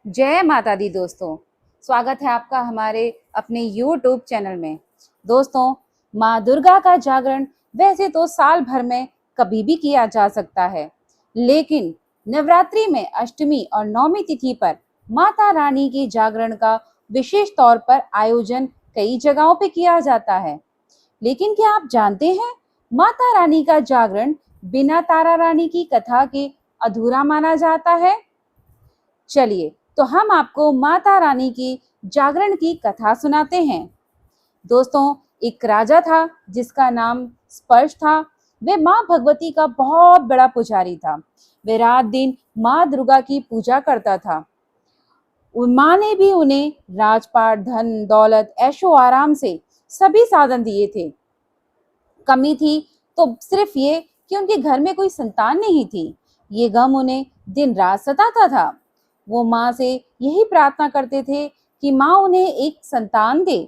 जय माता दी दोस्तों। स्वागत है आपका हमारे अपने YouTube चैनल में। दोस्तों, माँ दुर्गा का जागरण वैसे तो साल भर में कभी भी किया जा सकता है, लेकिन नवरात्रि में अष्टमी और नवमी तिथि पर माता रानी के जागरण का विशेष तौर पर आयोजन कई जगहों पे किया जाता है। लेकिन क्या आप जानते हैं, माता रानी का जागरण बिना तारा रानी की कथा के अधूरा माना जाता है। चलिए, तो हम आपको माता रानी की जागरण की कथा सुनाते हैं। दोस्तों, एक राजा था जिसका नाम स्पर्श था। वे माँ भगवती का बहुत बड़ा पुजारी था। वे रात दिन माँ दुर्गा की पूजा करता था। माँ ने भी उन्हें राजपाट, धन दौलत, ऐशो आराम से सभी साधन दिए थे। कमी थी तो सिर्फ ये कि उनके घर में कोई संतान नहीं थी। ये गम उन्हें दिन रात सताता था। वो माँ से यही प्रार्थना करते थे कि माँ उन्हें एक संतान दे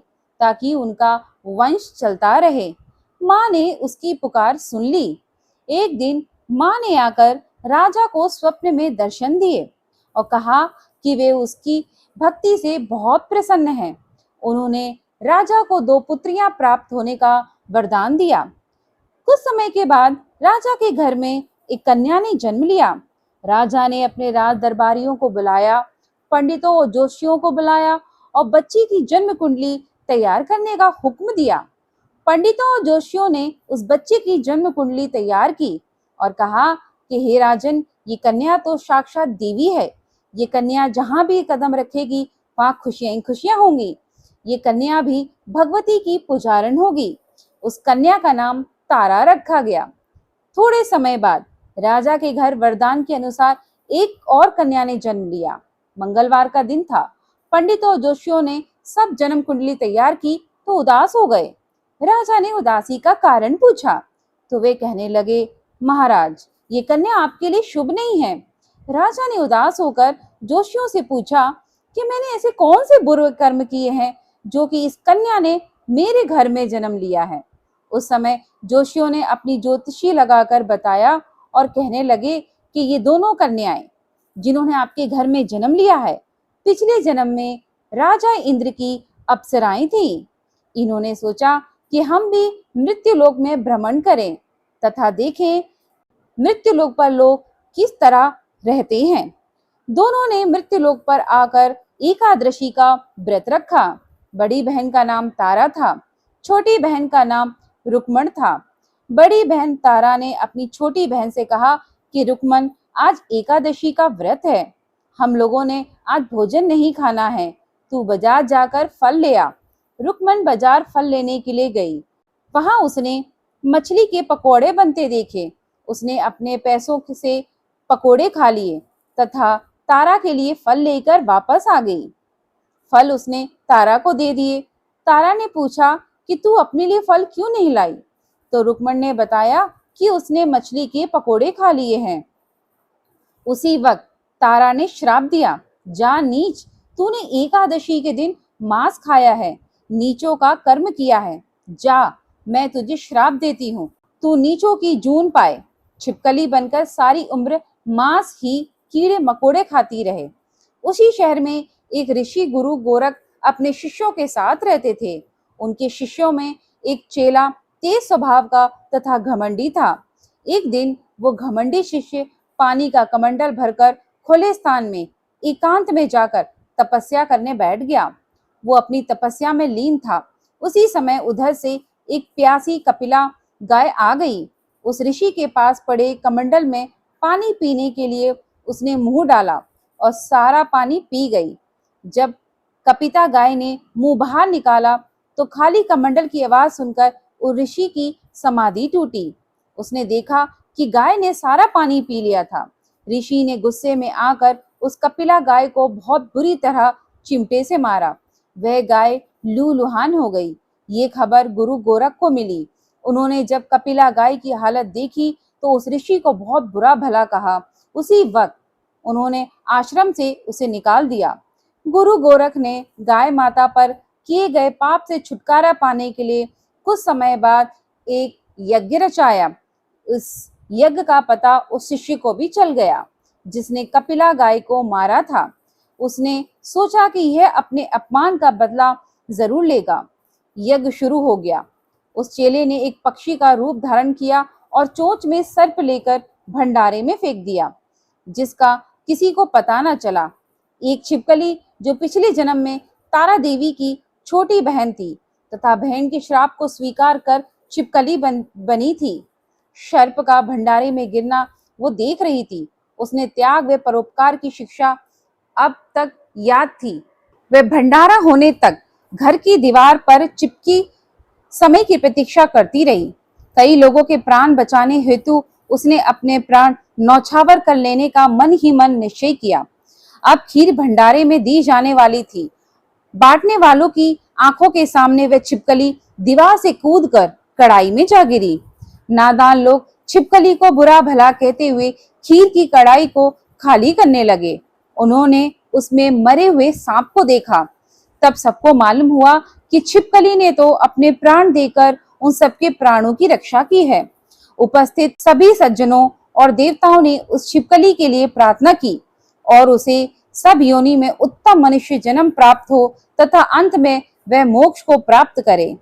ताकि उनका वंश चलता रहे। माँ ने उसकी पुकार सुन ली। एक दिन माँ ने आकर राजा को स्वप्न में दर्शन दिए और कहा कि वे उसकी भक्ति से बहुत प्रसन्न हैं। उन्होंने राजा को 2 पुत्रियां प्राप्त होने का वरदान दिया। कुछ समय के बाद राजा के घर में एक कन्या ने जन्म लिया। राजा ने अपने राज दरबारियों को बुलाया, पंडितों और जोशियों को बुलाया और बच्ची की जन्म कुंडली तैयार करने का हुक्म दिया। पंडितों और जोशियों ने उस बच्चे की जन्म कुंडली तैयार की और कहा कि हे राजन, ये कन्या तो साक्षात देवी है। ये कन्या जहां भी कदम रखेगी वहां खुशियां ही खुशियां होंगी। ये कन्या भी भगवती की पुजारन होगी। उस कन्या का नाम तारा रखा गया। थोड़े समय बाद राजा के घर वरदान के अनुसार एक और कन्या ने जन्म लिया। मंगलवार का दिन था। पंडितों और जोशियों ने सब जन्म कुंडली तैयार की तो उदास हो गए। राजा ने उदासी का कारण पूछा तो वे कहने लगे, महाराज, ये कन्या आपके लिए शुभ नहीं है। राजा ने उदास होकर जोशियों से पूछा कि मैंने ऐसे कौन से बुरे कर्म किए हैं जो कि इस कन्या ने मेरे घर में जन्म लिया है। उस समय जोशियों ने अपनी ज्योतिषी लगाकर बताया और कहने लगे कि ये दोनों कन्याएं जिन्होंने आपके घर में जन्म लिया है, पिछले जन्म में राजा इंद्र की अप्सराएं थीं। इन्होंने सोचा कि हम भी मृत्युलोक में भ्रमण करें तथा देखें मृत्युलोक पर लोग किस तरह रहते हैं। दोनों ने मृत्युलोक पर आकर एकादशी का व्रत रखा। बड़ी बहन का नाम तारा था, छोटी बहन का नाम रुक्मण था। बड़ी बहन तारा ने अपनी छोटी बहन से कहा कि रुक्मण, आज एकादशी का व्रत है, हम लोगों ने आज भोजन नहीं खाना है, तू बाजार जाकर फल ले आ। रुक्मण बाजार फल लेने के लिए गई। वहां उसने मछली के पकोड़े बनते देखे। उसने अपने पैसों से पकोड़े खा लिए तथा तारा के लिए फल लेकर वापस आ गई। फल उसने तारा को दे दिए। तारा ने पूछा कि तू अपने लिए फल क्यों नहीं लाई? तो रुक्मण ने बताया कि उसने मछली के पकोड़े खा लिए हैं। उसी वक्त तारा ने श्राप दिया, जा नीच, तूने एकादशी के दिन मांस खाया है, नीचों का कर्म किया है। जा, मैं तुझे श्राप देती हूँ, तू नीचों की जून पाए, छिपकली बनकर सारी उम्र मांस ही कीड़े मकोड़े खाती रहे। उसी शहर में एक ऋषि गुरु गोरख अपने शिष्यों के साथ रहते थे। उनके शिष्यों में एक चेला तेज स्वभाव का तथा घमंडी था। एक दिन वो घमंडी शिष्य पानी का कमंडल भरकर खुले स्थान में एकांत में जाकर तपस्या करने बैठ गया। वो अपनी तपस्या में लीन था। उसी समय उधर से एक प्यासी कपिला गाय आ गई। उस ऋषि के पास पड़े कमंडल में पानी पीने के लिए उसने मुंह डाला और सारा पानी पी गई। जब कपिता गाय ने मुंह बाहर निकाला तो खाली कमंडल की आवाज सुनकर उस ऋषि की समाधि टूटी। उसने देखा कि गाय ने सारा पानी पी लिया था। ऋषि ने गुस्से में आकर उस कपिला गाय को बहुत बुरी तरह चिमटे से मारा। वह गाय लूलुहान हो गई। ये खबर गुरु गोरख को मिली। उन्होंने जब कपिला गाय की हालत देखी तो उस ऋषि को बहुत बुरा भला कहा। उसी वक्त उन्होंने आश्रम से उसे निकाल दिया। गुरु गोरख ने गाय माता पर किए गए पाप से छुटकारा पाने के लिए कुछ समय बाद एक यज्ञ रचाया। उस यज्ञ का पता उस शिष्य को भी चल गया जिसने कपिला गाय को मारा था। उसने सोचा कि यह अपने अपमान का बदला जरूर लेगा। यज्ञ शुरू हो गया। उस चेले ने एक पक्षी का रूप धारण किया और चोंच में सर्प लेकर भंडारे में फेंक दिया, जिसका किसी को पता न चला। एक छिपकली जो पिछले जन्म में तारा देवी की छोटी बहन थी तथा बहन के श्राप को स्वीकार कर छिपकली बनी थी, सर्प का भंडारे में गिरना वो देख रही थी। उसने त्याग व परोपकार की शिक्षा अब तक याद थी। वह भंडारा होने तक घर की दीवार पर चिपकी समय की प्रतीक्षा करती रही। कई लोगों के प्राण बचाने हेतु उसने अपने प्राण न्यौछावर कर लेने का मन ही मन निश्चय किया। अब खीर भंडारे में दी जाने वाली थी। बांटने वालों की आंखों के सामने वह छिपकली दीवार से कूदकर कढ़ाई में जा गिरी। नादान लोग छिपकली को बुरा भला कहते हुए खीर की कढ़ाई को खाली करने लगे। उन्होंने उसमें मरे हुए सांप को देखा। तब सबको मालूम हुआ कि छिपकली ने तो अपने प्राण देकर उन सबके प्राणों की रक्षा की है। उपस्थित सभी सज्जनों और देवताओं ने उस छिपकली के लिए प्रार्थना की और उसे सब योनि में उत्तम मनुष्य जन्म प्राप्त हो तथा अंत में वह मोक्ष को प्राप्त करे।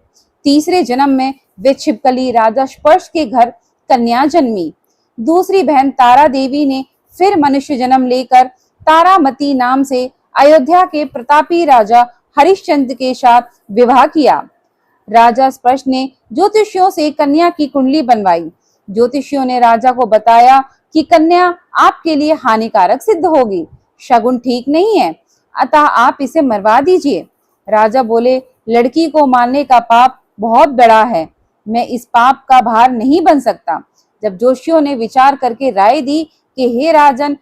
तीसरे जन्म में वे छिपकली राजा स्पर्श के घर कन्या जन्मी। दूसरी बहन तारा देवी ने फिर मनुष्य जन्म लेकर तारामती नाम से अयोध्या के प्रतापी राजा हरिश्चंद्र के साथ विवाह किया। राजा स्पर्श ने ज्योतिषियों से कन्या की कुंडली बनवाई। ज्योतिषियों ने राजा को बताया कि कन्या आपके लिए हानिकारक सिद्ध होगी, शगुन ठीक नहीं है, अतः आप इसे मरवा दीजिए। राजा बोले, लड़की को मारने का पाप बहुत बड़ा है, मैं इस पाप का भार नहीं बन सकता। जब जोशियों ने विचार करके राय दी कि हे राजन,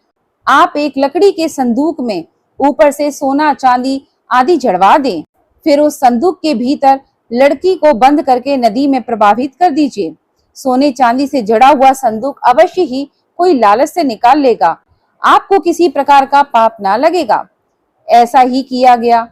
आप एक लकड़ी के संदूक में ऊपर से सोना चांदी आदि जड़वा दें, फिर उस संदूक के भीतर लड़की को बंद करके नदी में प्रवाहित कर दीजिए। सोने चांदी से जड़ा हुआ संदूक अवश्य ही कोई लालच से निकाल लेगा, आपको किसी प्रकार का पाप ना लगेगा। ऐसा ही किया गया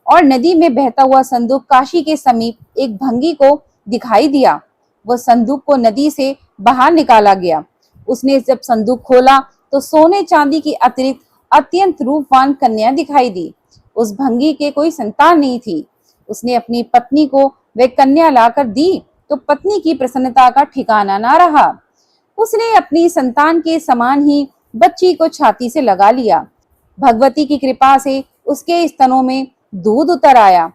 और नदी में बहता हुआ संदूक काशी के समीप एक भंगी को दिखाई दिया। वह संदूक को नदी से बाहर निकाला गया। उसने जब संदूक खोला तो सोने चांदी की अतिरिक्त अत्यंत रूपवान कन्या दिखाई दी। उस भंगी के कोई संतान नहीं थी। उसने अपनी पत्नी को वह कन्या लाकर दी तो पत्नी की प्रसन्नता का ठिकाना ना रहा। उसने अपनी संतान के समान ही बच्ची को छाती से लगा लिया। भगवती की कृपा से उसके स्तनों में दूध उतर आया।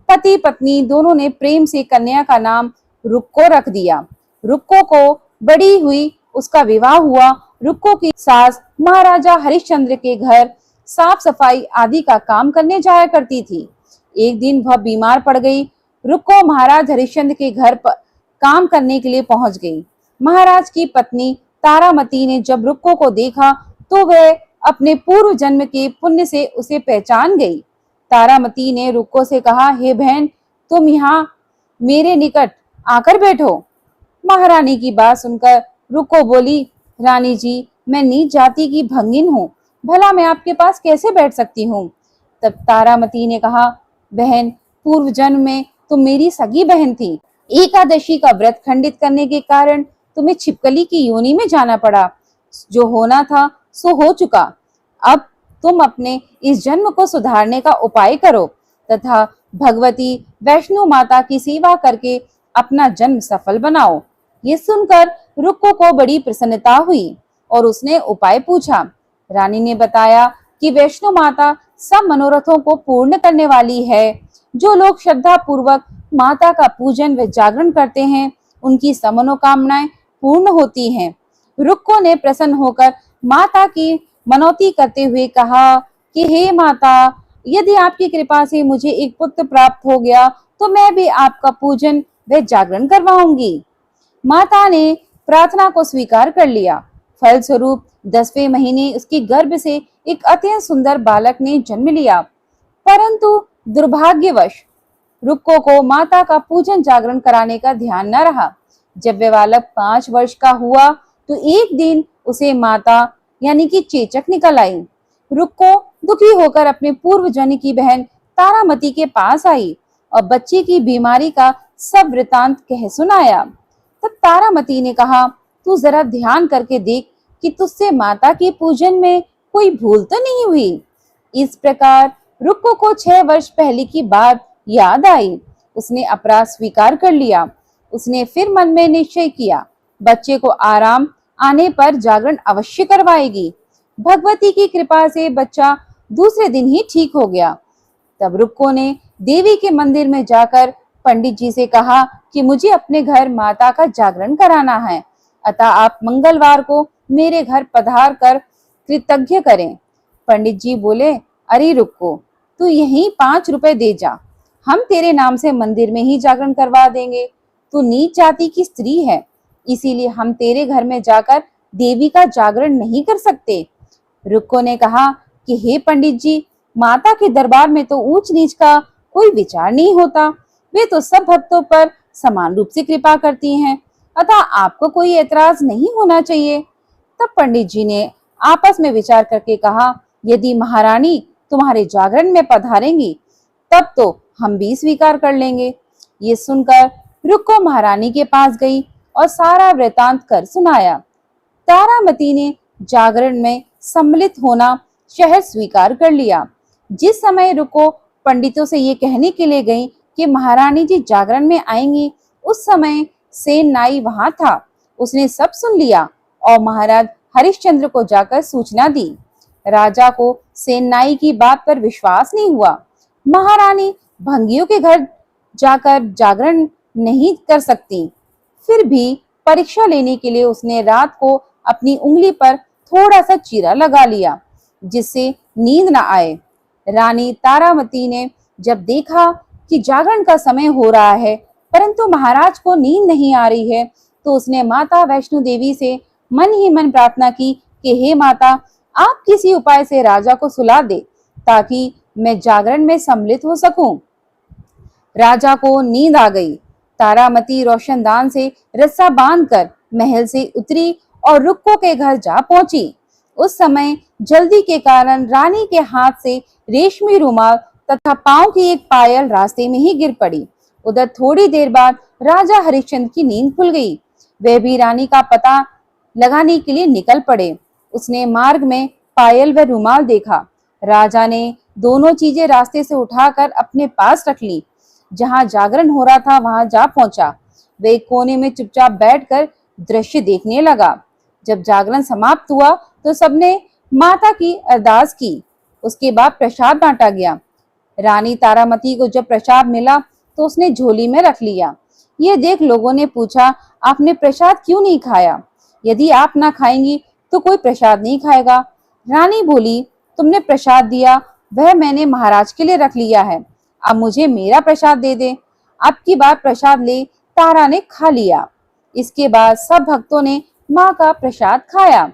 पति पत्नी दोनों ने प्रेम से कन्या का नाम रुक्को रख दिया। रुक्को को बड़ी हुई उसका विवाह हुआ। रुक्को की सास महाराजा हरिश्चंद्र के घर साफ सफाई आदि का काम करने जाया करती थी। एक दिन वह बीमार पड़ गई। रुक्को महाराज हरिश्चंद्र के घर पर काम करने के लिए पहुंच गई। महाराज की पत्नी तारामती ने जब रुक्को को देखा तो वह अपने पूर्व जन्म के पुण्य से उसे पहचान गई। तारामती ने रुक्को से कहा, हे बहन, तुम यहाँ मेरे निकट आकर बैठो। महारानी की बात सुनकर रुक्को बोली, रानी जी, मैं नीच जाति की भंगिन हूँ, भला मैं आपके पास कैसे बैठ सकती हूँ। तब तारामती ने कहा, बहन, पूर्व जन्म में तुम मेरी सगी बहन थी। एकादशी का व्रत खंडित करने के कारण तुम्हें छिपकली की योनि में जाना पड़ा। जो होना था सो हो चुका। अब तुम अपने इस जन्म को सुधारने का उपाय करो तथा भगवती वैष्णो माता की सेवा करके अपना जन्म सफल बनाओ। ये सुनकर रुक्को को बड़ी प्रसन्नता हुई और उसने उपाय पूछा। रानी ने बताया कि वैष्णो माता सब मनोरथों को पूर्ण करने वाली है। जो लोग श्रद्धा पूर्वक माता का पूजन व जागरण करते हैं, उनकी सब मनोकामनाएं पूर्ण होती हैं। रुक्को ने प्रसन्न होकर माता की मनौती करते हुए कहा कि हे माता, यदि आपकी कृपा से मुझे एक पुत्र प्राप्त हो गया तो मैं भी आपका पूजन व जागरण करवाऊंगी। माता ने प्रार्थना को स्वीकार कर लिया। फलस्वरूप 10वें महीने उसके गर्भ से एक अत्यंत सुंदर बालक ने जन्म लिया। परंतु दुर्भाग्यवश रुक्को को माता का पूजन जागरण कराने का ध्यान न रहा। जब वह बालक 5 वर्ष का हुआ तो एक दिन उसे माता यानी कि चेचक निकल आई। रुक्को दुखी होकर अपने पूर्व जन्म की बहन तारामती के पास आई और बच्चे की बीमारी का सब वृतांत कह सुनाया। तब तारामती ने कहा, तू जरा ध्यान करके देख कि तुझसे माता के पूजन में कोई भूल तो नहीं हुई। इस प्रकार रुक्को को 6 वर्ष पहले की बात याद आई। उसने अपराध स्वीकार कर लिया। उसने फिर मन में निश्चय किया, बच्चे को आराम आने पर जागरण अवश्य करवाएगी। भगवती की कृपा से बच्चा दूसरे दिन ही ठीक हो गया। तब रुक्को ने देवी के मंदिर में जाकर पंडित जी से कहा कि मुझे अपने घर माता का जागरण कराना है, अतः आप मंगलवार को मेरे घर पधार कर कृतज्ञ करें। पंडित जी बोले, अरे रुक्को, तू यहीं 5 रुपए दे जा, हम तेरे नाम से मंदिर में ही जागरण करवा देंगे। तू नीच जाति की स्त्री है, इसीलिए हम तेरे घर में जाकर देवी का जागरण नहीं कर सकते। रुक्को ने कहा कि हे पंडित जी, माता के दरबार में तो ऊंच नीच का कोई विचार नहीं होता, वे तो सब भक्तों पर समान रूप से कृपा करती हैं, अतः आपको कोई ऐतराज नहीं होना चाहिए। तब पंडित जी ने आपस में विचार करके कहा, यदि महारानी तुम्हारे जागरण में पधारेंगी तब तो हम भी स्वीकार कर लेंगे। ये सुनकर रुक्को महारानी के पास गई और सारा वृतांत कर सुनाया। तारामती ने जागरण में सम्मिलित होना शहर स्वीकार कर लिया। जिस समय रुक्को पंडितों से ये कहने के लिए गई कि महारानी जी जागरण में आएंगी, उस समय सेन नाई वहां था। उसने सब सुन लिया और महाराज हरिश्चंद्र को जाकर सूचना दी। राजा को सेन नाई की बात पर विश्वास नहीं हुआ। महारानी भंगियों के घर जाकर जागरण नहीं कर सकती। फिर भी परीक्षा लेने के लिए उसने रात को अपनी उंगली पर थोड़ा सा चीरा लगा लिया, जिससे नींद न आए। रानी तारामती ने जब देखा कि जागरण का समय हो रहा है परंतु महाराज को नींद नहीं आ रही है, तो उसने माता वैष्णो देवी से मन ही मन प्रार्थना की कि हे माता, आप किसी उपाय से राजा को सुला दे ताकि मैं जागरण में सम्मिलित हो सकूं। राजा को नींद आ गई। तारामती रोशनदान से रस्सा बांधकर महल से उतरी और रुक्को के घर जा पहुंची। उस समय जल्दी के कारण रानी के हाथ से रेशमी रुमाल तथा पांव की एक पायल रास्ते में ही गिर पड़ी। उधर थोड़ी देर बाद राजा हरिश्चंद्र की नींद खुल गई। वे भी रानी का पता लगाने के लिए निकल पड़े। उसने मार्ग में पायल व रुमाल देखा। राजा ने दोनों चीजें रास्ते से उठाकर अपने पास रख ली। जहां जागरण हो रहा था वहां जा पहुंचा। वे कोने में चुपचाप बैठकर दृश्य देखने लगा। जब जागरण समाप्त हुआ तो सबने माता की अरदास की। उसके बाद प्रसाद बांटा गया। रानी तारामती को जब प्रसाद मिला तो उसने झोली में रख लिया। यह देख लोगों ने पूछा, आपने प्रसाद क्यों नहीं खाया? यदि आप ना खाएंगी तो कोई प्रसाद नहीं खाएगा। रानी बोली, तुमने प्रसाद दिया वह मैंने महाराज के लिए रख लिया है, अब मुझे मेरा प्रसाद दे दे। अब की बार प्रसाद ले तारा ने खा लिया। इसके बाद सब भक्तों ने माँ का प्रसाद खाया।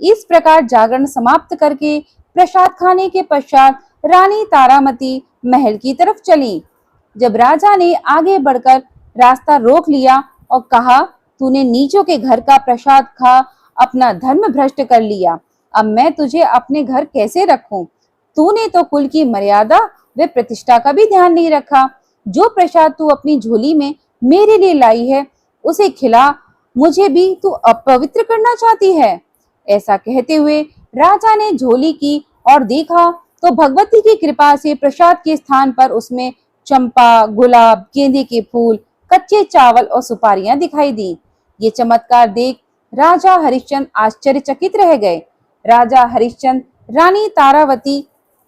इस प्रकार जागरण समाप्त करके प्रसाद खाने के पश्चात रानी तारामती महल की तरफ चली। जब राजा ने आगे बढ़कर रास्ता रोक लिया और कहा, तूने नीचों के घर का प्रसाद खा अपना धर्म भ्रष्ट कर लिया, अब मैं तुझे अपने घर कैसे रखूं? तूने तो कुल की मर्यादा व प्रतिष्ठा का भी ध्यान नहीं रखा। जो प्रसाद तू अपनी झोली में मेरे लिए लाई है उसे खिला, मुझे भी तू अपवित्र करना चाहती है। ऐसा कहते हुए राजा ने झोली की और देखा तो भगवती की कृपा से प्रसाद के स्थान पर उसमें चंपा, गुलाब, गेंदे के फूल, कच्चे चावल और सुपारियां दिखाई दी। ये चमत्कार देख राजा हरिश्चंद्र आश्चर्यचकित रह गए। राजा हरिश्चंद्र रानी तारावती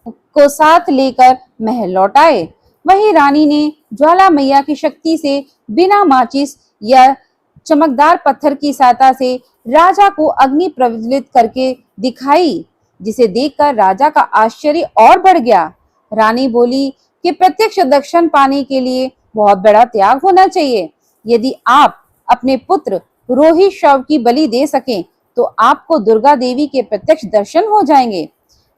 को साथ लेकर महल लौट आए। वहीं रानी ने ज्वाला मैया की शक्ति से बिना माचिस या चमकदार पत्थर की सहायता से राजा को अग्नि प्रज्वलित करके दिखाई, जिसे देखकर राजा का आश्चर्य और बढ़ गया। रानी बोली कि प्रत्यक्ष दर्शन पाने के लिए बहुत बड़ा त्याग होना चाहिए। यदि आप अपने पुत्र रोहित शव की बलि दे सकें तो आपको दुर्गा देवी के प्रत्यक्ष दर्शन हो जाएंगे।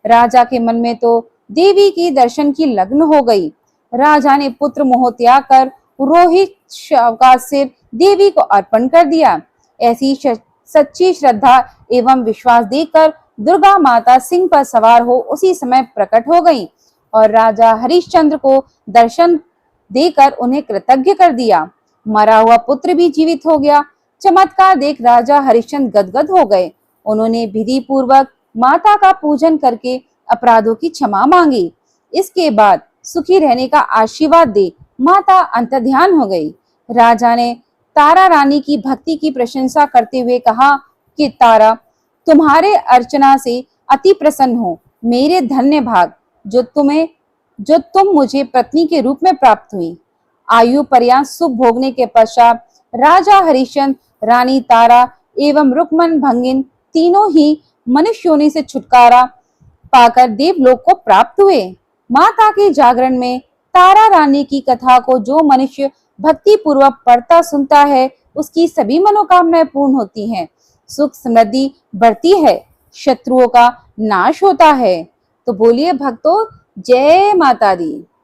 राजा के मन में तो देवी की दर्शन की लगन हो गई। राजा ने पुत्र मोह त्याग कर रोहित शव का सिर देवी को अर्पण कर दिया। ऐसी सच्ची श्रद्धा एवं विश्वास देखकर दुर्गा माता सिंह पर सवार हो उसी समय प्रकट हो गई और राजा हरिश्चंद्र को दर्शन देकर उन्हें कृतज्ञ कर दिया। मरा हुआ पुत्र भी जीवित हो गया। चमत्कार देख राजा हरिश्चंद्र गदगद हो गए। उन्होंने विधि पूर्वक माता का पूजन करके अपराधों की क्षमा मांगी। इसके बाद सुखी रहने का आशीर्वाद दे माता अंतर्ध्यान हो गई। राजा ने तारा रानी की भक्ति की प्रशंसा करते हुए कहा कि तारा, तुम्हारे अर्चना से अति प्रसन्न हो। मेरे धन्य भाग जो तुम मुझे पत्नी के रूप में प्राप्त हुई। आयु पर्यंत सुख भोगने के पश्चात राजा हरिश्चंद्र, रानी तारा एवं रुक्मन भंगिन तीनों ही मनुष्य योनि से छुटकारा पाकर देवलोक को प्राप्त हुए। माता के जागरण में तारा रानी की कथा को जो मनुष्य भक्ति पूर्वक पढ़ता सुनता है, उसकी सभी मनोकामनाएं पूर्ण होती हैं, सुख समृद्धि बढ़ती है, शत्रुओं का नाश होता है। तो बोलिए भक्तों, जय माता दी।